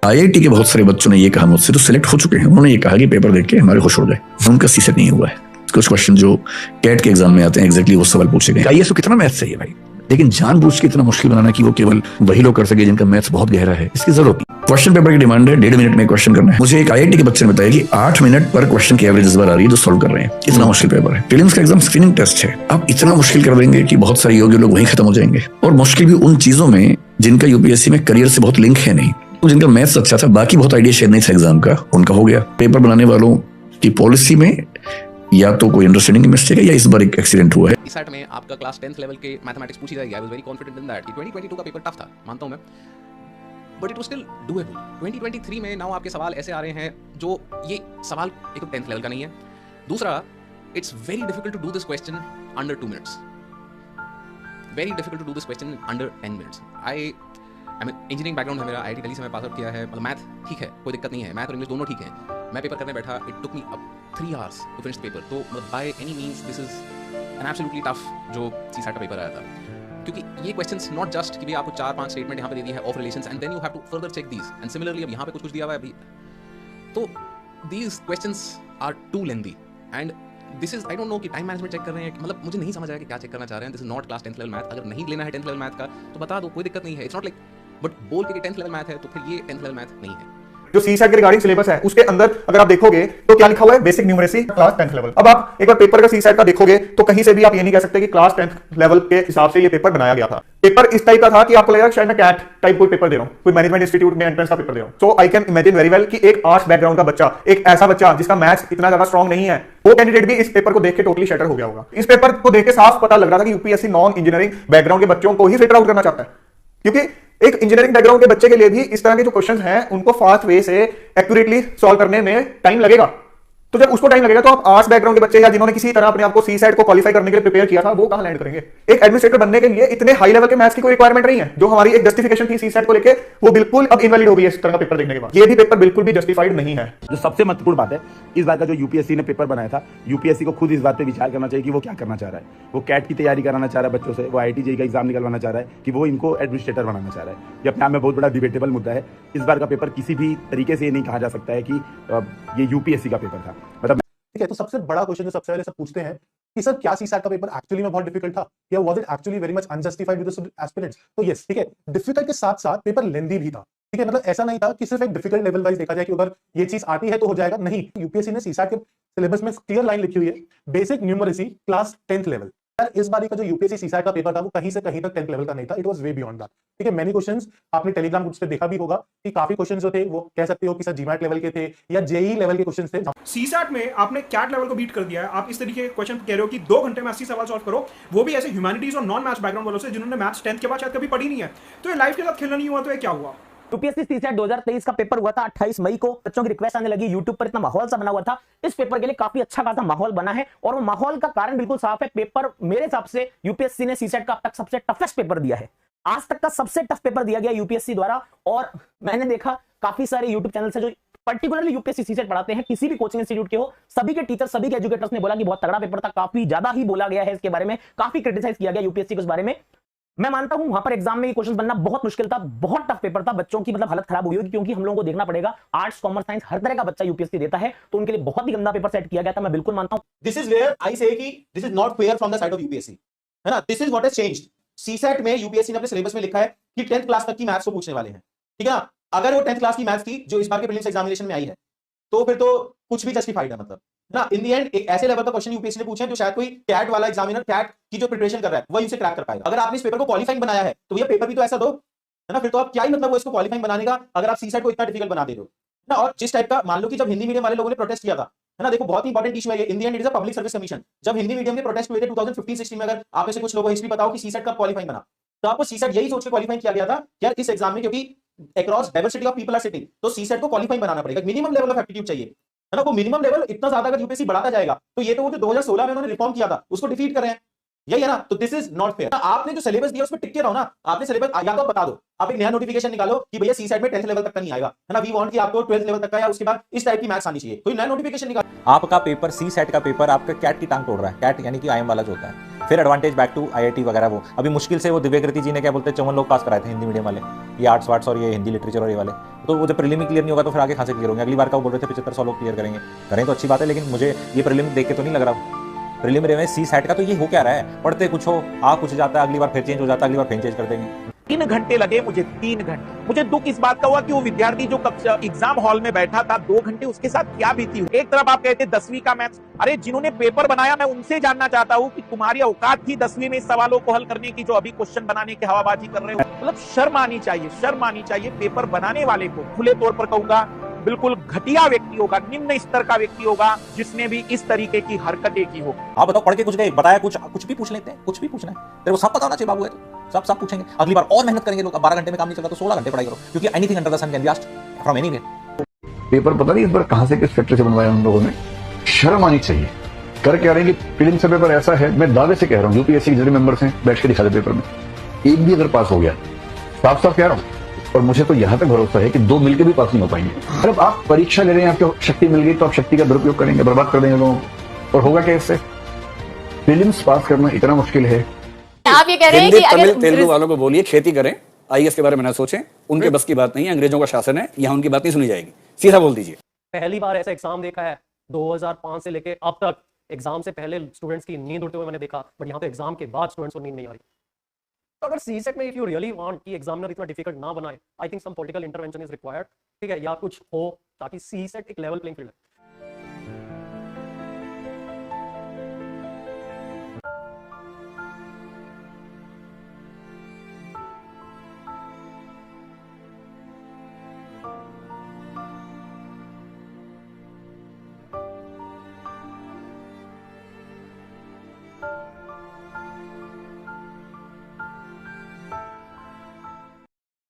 IIT के बहुत सारे बच्चों ने ये कहा मुझसे, तो सिलेक्ट हो चुके हैं, उन्होंने ये कहा कि पेपर देख के हमारे खुश हो गए, उनका सीसेट नहीं हुआ है। कुछ क्वेश्चन जो कैट के एग्जाम में आते हैं एग्जैक्टली वो सवाल पूछे गए। आईएएस को कितना मैथ्स चाहिए भाई, लेकिन जानबूझ के इतना मुश्किल बनाना कि वो केवल वही लोग कर सके जिनका मैथ्स बहुत गहरा है, इसकी जरूरत नहीं। क्वेश्चन पेपर की डिमांड है 1.5 मिनट में क्वेश्चन करना है। मुझे एक आईआईटी के बच्चे ने बताया कि 8 मिनट पर क्वेश्चन की एवरेज इस बार आ रही है जो सॉल्व कर रहे हैं। इतना मुश्किल पेपर है। प्रीलिम्स का एग्जाम स्क्रीनिंग टेस्ट है, आप इतना मुश्किल कर देंगे कि बहुत सारे योग्य लोग वहीं खत्म हो जाएंगे, और मुश्किल भी उन चीजों में जिनका यूपीएससी में करियर से बहुत लिंक है नहीं। तो जिनका मैथ्स अच्छा था, बाकी बहुत आइडिया शेयर नहीं था एग्जाम का, उनका हो गया। पेपर बनाने वालों की पॉलिसी में या तो कोई अंडरस्टैंडिंग की मिस्टेक है या इस बार एक एक्सीडेंट हुआ है। सीसैट में आपका क्लास 10th लेवल के मैथमेटिक्स पूछी जाएगी। I was very confident in that कि 2022 का पेपर टफ था, मानता हूं मैं, but it was still doable. 2023 में नाउ आपके सवाल ऐसे आ रहे हैं जो ये सवाल एक तो 10th लेवल का नहीं है, दूसरा it's very difficult to do this question under 2 minutes, very difficult to do this question under 10 minutes. I mean engineering background है मेरा, आईआईटी दिल्ली से मैं पास आउट किया है, मतलब मैथ ठीक है, कोई दिक्कत नहीं है, मैथ और इंग्लिश दोनों ठीक है। मैं पेपर करने बैठा, it took me up 3 hours to finish paper. तो मतलब by any means this is an absolutely tough जो सीसैट का पेपर आया था, क्योंकि ये क्वेश्चंस नॉट जस्ट कि भाई आपको 4-5 स्टेटमेंट यहाँ पे दे दी है of relations and then you have to further check these, and similarly अब यहाँ पे कुछ दिया हुआ है अभी, तो these questions are too lengthy and this is I don't know कि टाइम मैनेजमेंट चेक कर रहे हैं, मतलब मुझे नहीं समझ आया कि क्या चेक करना चाह रहे हैं। This is not class 10th level math. अगर नहीं लेना है 10th लेवल मैथ का तो बता दो, कोई दिक्कत नहीं है, इट्स नॉट लाइक, बट बोल के 10th लेवल मैथ है तो फिर ये 10th लेवल मैथ नहीं है। जो सीसैट के रिगार्डिंग सिलेबस है उसके अंदर अगर आप देखोगे तो क्या लिखा हुआ है, basic numeracy class 10th level. अब आप एक बार पेपर का सीसैट का देखोगे तो कहीं से भी आप ये नहीं कह सकते कि क्लास 10th लेवल के हिसाब से ये पेपर बनाया गया था। पेपर इस टाइप का था कि आपको लगेगा शायद मैं कैट टाइप कोई पेपर दे रहा हूं, कोई मैनेजमेंट इंस्टीट्यूट में एंट्रेंस का पेपर दे रहा हूं। So I can imagine very well कि एक आर्ट्स बैकग्राउंड का बच्चा, एक ऐसा बच्चा जिसका मैथ्स इतना ज्यादा स्ट्रांग नहीं है, वो कैंडिडेट भी इस पेपर को देख के टोटली शटर हो गया होगा। इस पेपर को देख के साफ पता लग रहा था कि यूपीएससी नॉन इंजीनियरिंग बैकग्राउंड के बच्चों को ही फिल्टर आउट करना चाहता है, क्योंकि एक इंजीनियरिंग बैकग्राउंड के बच्चे के लिए भी इस तरह के जो क्वेश्चंस हैं उनको फास्ट वे से एक्यूरेटली सॉल्व करने में टाइम लगेगा। तो जब उसको टाइम लगेगा तो आप आर्ट्स बैकग्राउंड के बच्चे या जिन्होंने किसी तरह अपने आप को सीसैट को क्वालिफाई करने के लिए प्रिपेयर किया था, वो कहां लैंड करेंगे। एक एडमिनिस्ट्रेटर बनने के लिए इतने हाई लेवल के मैथ्स की कोई रिक्वायरमेंट नहीं है। जो हमारी एक जस्टिफिकेशन थी सीसैट को लेके, वो बिल्कुल अब इनवैलिड हो गई है इस तरह का पेपर देखने के बाद। ये भी पेपर बिल्कुल भी जस्टिफाइड नहीं है। जो सबसे महत्वपूर्ण बात है इस बार का, जो यूपीएससी ने पेपर बनाया था, यूपीएससी को खुद इस बात पे विचार करना चाहिए कि वो क्या करना चाह रहा है। वो कैट की तैयारी कराना चाह रहा है बच्चों से, वो आईआईटी जेईई का एग्जाम निकलवाना चाह रहा है, कि वो इनको एडमिनिस्ट्रेटर बनाना चाह रहा है। ये अपने आप में बहुत बड़ा डिबेटेबल मुद्दा है। इस बार का पेपर किसी भी तरीके से ये नहीं कहा जा सकता है कि ये यूपीएससी का पेपर था। मतलब ठीक है, तो सबसे बड़ा क्वेश्चन जो सबसे पहले सब पूछते हैं कि सर क्या सीसैट का पेपर एक्चुअली में बहुत डिफिकल्ट था, या was it actually very much unjustified with the aspirants. तो यस, ठीक है, डिफिकल्ट के साथ साथ पेपर लेंथी भी था। ठीक है, मतलब ऐसा नहीं था कि सिर्फ एक डिफिकल्ट लेवल वाइज देखा जाए कि अगर ये चीज आती है तो हो जाएगा, नहीं। यूपीएससी ने सीसैट के सिलेबस में क्लियर लाइन लिखी हुई है, basic numeracy class 10th level. यार इस बारी का जो यूपीएससी सीसैट का पेपर था वो कहीं से कहीं तक 10th लेवल का नहीं था, it was way beyond that. ठीक है, मेनी क्वेश्चंस आपने टेलीग्राम ग्रुप्स पे देखा भी होगा कि काफी क्वेश्चंस जो थे वो कह सकते हो कि सर जीमैट लेवल के थे या जेईई लेवल के क्वेश्चंस थे। सीसैट में आपने कैट लेवल को बीट कर दिया है। आप इस तरीके के क्वेश्चन कह रहे हो कि 2 घंटे में 80 सवाल सॉल्व करो, वो भी ऐसे ह्यूमैनिटीज और नॉन मैथ्स बैकग्राउंड वालों से जिन्होंने मैथ्स 10th के बाद शायद कभी पढ़ी नहीं है। तो ये लाइफ के साथ खेलना नहीं हुआ तो ये क्या हुआ। यूपीएससी सीसैट 2023 का पेपर हुआ था 28 मई को। बच्चों की रिक्वेस्ट आने लगी, यूट्यूब पर इतना माहौल सा बना हुआ था। इस पेपर के लिए काफी अच्छा खासा माहौल बना है, और वो माहौल का कारण बिल्कुल साफ है। पेपर मेरे हिसाब से यूपीएससी ने सीसैट का अब तक सबसे टफेस्ट पेपर दिया है, आज तक का सबसे टफ पेपर दिया गया यूपीएससी द्वारा। और मैंने देखा काफी सारे यूट्यूब चैनल से जो पर्टिकुलरली यूपीएससी सीसैट पढ़ाते हैं, किसी भी कोचिंग इंस्टीट्यूट के हो, सभी के टीचर, सभी के एजुकेटर्स ने बोला कि बहुत तगड़ा पेपर था, काफी ज्यादा ही बोला गया है इसके बारे में, काफी क्रिटिसाइज किया गया यूपीएससी को इस बारे में। मैं मानता हूं वहां पर एग्जाम में ये क्वेश्चन बनना बहुत मुश्किल था, बहुत टफ पेपर था। बच्चों की मतलब हालत खराब हुई होगी, क्योंकि हम लोगों को देखना पड़ेगा आर्ट्स, कॉमर्स, साइंस हर तरह का बच्चा यूपीएससी देता है, तो उनके लिए बहुत ही गंदा पेपर सेट किया गया था। मैं बिल्कुल मानता हूं, दिस इज वेयर आई से कि this is not fair from the side of UPSC, है ना। This is what has changed. CSAT में यूपीएससी ने अपने सिलेबस में लिखा है कि 10th क्लास तक की मैथ्स को पूछने वाले हैं, ठीक है ना। अगर वो 10th क्लास की मैथ्स थी जो इस बार के प्रीलिम्स एग्जामिनेशन में आई है, तो फिर तो कुछ भी जस्टिफाइड है, मतलब ना। इन द एंड एक ऐसे लेवल का क्वेश्चन यूपीएससी ने पूछा है जो शायद कोई कैट वाला एग्जामिनर, कैट की जो प्रिपरेशन कर रहा है, वही उसे क्रैक कर पाएगा। अगर आपने इस पेपर को क्वालिफाइंग बनाया है तो ये पेपर भी तो ऐसा दो, है ना। फिर तो आप क्या ही मतलब वो इसको क्वालिफाइंग बनाने का, अगर आप सीसैट को इतना डिफिकल्ट बना दे रहे हो ना। और जिस टाइप का, मान लो कि जब हिंदी मीडियम वाले लोगों ने प्रोटेस्ट किया था, है ना, देखो बहुत ही इंपॉर्टेंट इशू है ये। In the end it is a public service commission. जब हिंदी मीडियम के प्रोटेस्ट हुए थे 2015-16 में, अगर आप में से कुछ लोगों को हिस्ट्री बताओ कि सीसैट कब क्वालिफाइंग बना, तो आपको सीसैट यही सोच के क्वालिफाइंग किया गया था कि यार इस एग्जाम में क्योंकि across diversity of people are sitting, तो सीसैट को क्वालिफाइंग बनाना पड़ेगा, मिनिमम लेवल ऑफ एप्टीट्यूड चाहिए, है ना। वो मिनिमम लेवल इतना ज्यादा अगर यूपीएससी बढ़ाता जाएगा तो ये तो वो जो 2016 में उन्होंने रिफॉर्म किया था उसको डिफीट कर रहे हैं, यही है ना। तो दिस इज नॉट फेयर। आपने जो सिलेबस दिया उसमें टिक के रहो ना। आपने सिलेबस या तो बता दो, आप एक नया नोटिफिकेशन निकालो कि भैया सीसैट में 10th लेवल तक का नहीं आएगा, है ना। वी वांट कि आपको 12th लेवल तक का या उसके बाद इस टाइप की मैथ्स आनी चाहिए, कोई नया नोटिफिकेशन निकालो। आपका पेपर सीसैट का पेपर आपका कैट की टांग तोड़ रहा है। कैट यानी कि आईएम वाला जो होता है, फिर एडवांटेज बैक टू आईआईटी वगैरह। वो अभी मुश्किल से वो दिव्यकृति जी ने क्या बोलते हैं 54 लोग पास कराए थे हिंदी मीडियम वाले, ये आर्ट्स वार्ट्स और ये हिंदी लिटरेचर और ये वाले। तो वो जब प्रीलिम ही क्लियर नहीं होगा तो फिर आगे कहाँ से क्लियर होंगे। अगली बार का वो बोल रहे थे 7500 लोग क्लियर करेंगे, करें तो अच्छी बात है, लेकिन मुझे ये प्रीलिम देख के तो नहीं लग रहा। प्रीलिमिनरी में सी सेट का तो ये हो क्या रहा है, पढ़ते कुछ हो आ कुछ जाता है, अगली बार फिर चेंज हो जाता है, अगली बार फिर चेंज कर देंगे। 3 घंटे लगे मुझे, 3 घंटे। मुझे दुख इस बात का हुआ कि वो विद्यार्थी जो एग्जाम हॉल में बैठा था 2 घंटे, उसके साथ क्या बीती हुई। एक तरफ आप कहते 10वीं का मैथ्स, अरे जिन्होंने पेपर बनाया मैं उनसे जानना चाहता हूँ कि तुम्हारी औकात थी 10वीं में इस सवालों को हल करने की जो अभी क्वेश्चन बनाने की हवाबाजी कर रहे हो। मतलब शर्म आनी चाहिए, शर्म आनी चाहिए। पेपर बनाने वाले को खुले तौर पर कहूंगा बिल्कुल घटिया व्यक्ति होगा, निम्न स्तर का व्यक्ति होगा जिसने भी इस तरीके की हरकतें की हो। आप बताओ, पढ़ के कुछ गए, बताया कुछ भी पूछ लेते हैं, कुछ भी पूछना है तेरे को सब पता होना चाहिए बाबू है तो सब पूछेंगे। अगली बार और मेहनत करेंगे लोग। 12 घंटे में काम नहीं चलता तो 16 घंटे पढ़ाई करो, क्योंकि anything under the sun can be asked from anywhere. Paper पता नहीं इस बार कहां से किस फैक्ट्री से बनवाया उन लोगों ने, शर्म आनी चाहिए। कर क्या रहे हैं कि प्रीलिम्स का पेपर ऐसा है, मैं दावे से कह रहा हूं, यूपीएससी के जूरी मेंबर्स हैं, बैठ के दिखा दे पेपर में, एक भी अगर पास हो गया, साफ साफ कह रहा हूं। और मुझे तो यहां तक भरोसा है कि 2 मिलकर भी पास नहीं हो पाएंगे। अगर आप परीक्षा ले रहे हैं, आपको शक्ति मिल गई तो आप शक्ति का दुरुपयोग करेंगे, बर्बाद कर देंगे लोगों को। और होगा क्या इससे? प्रीलिम्स पास करना इतना मुश्किल है। आप ये कह रहे हैं कि तमिल तेलुगु वालों को बोलिए खेती करें, आईएएस के बारे में ना सोचें, उनके बस की बात नहीं है, अंग्रेजों का शासन है, यहाँ उनकी बात नहीं सुनी जाएगी, सीधा बोल दीजिए। पहली बार ऐसा एग्जाम देखा है 2005 से लेके अब तक, एग्जाम से पहले स्टूडेंट्स की नींद उड़ते हुए मैंने देखा, बट यहाँ पे एग्जाम के बाद स्टूडेंट्स को नींद नहीं आ रही। तो अगर सीसेट में इफ यू रियली वांट कि एग्जामिनर इतना डिफिकल्ट ना बनाए, I think some political intervention is required, ठीक है, या कुछ हो ताकि सीसेट एक लेवल प्लेइंग फील्ड है।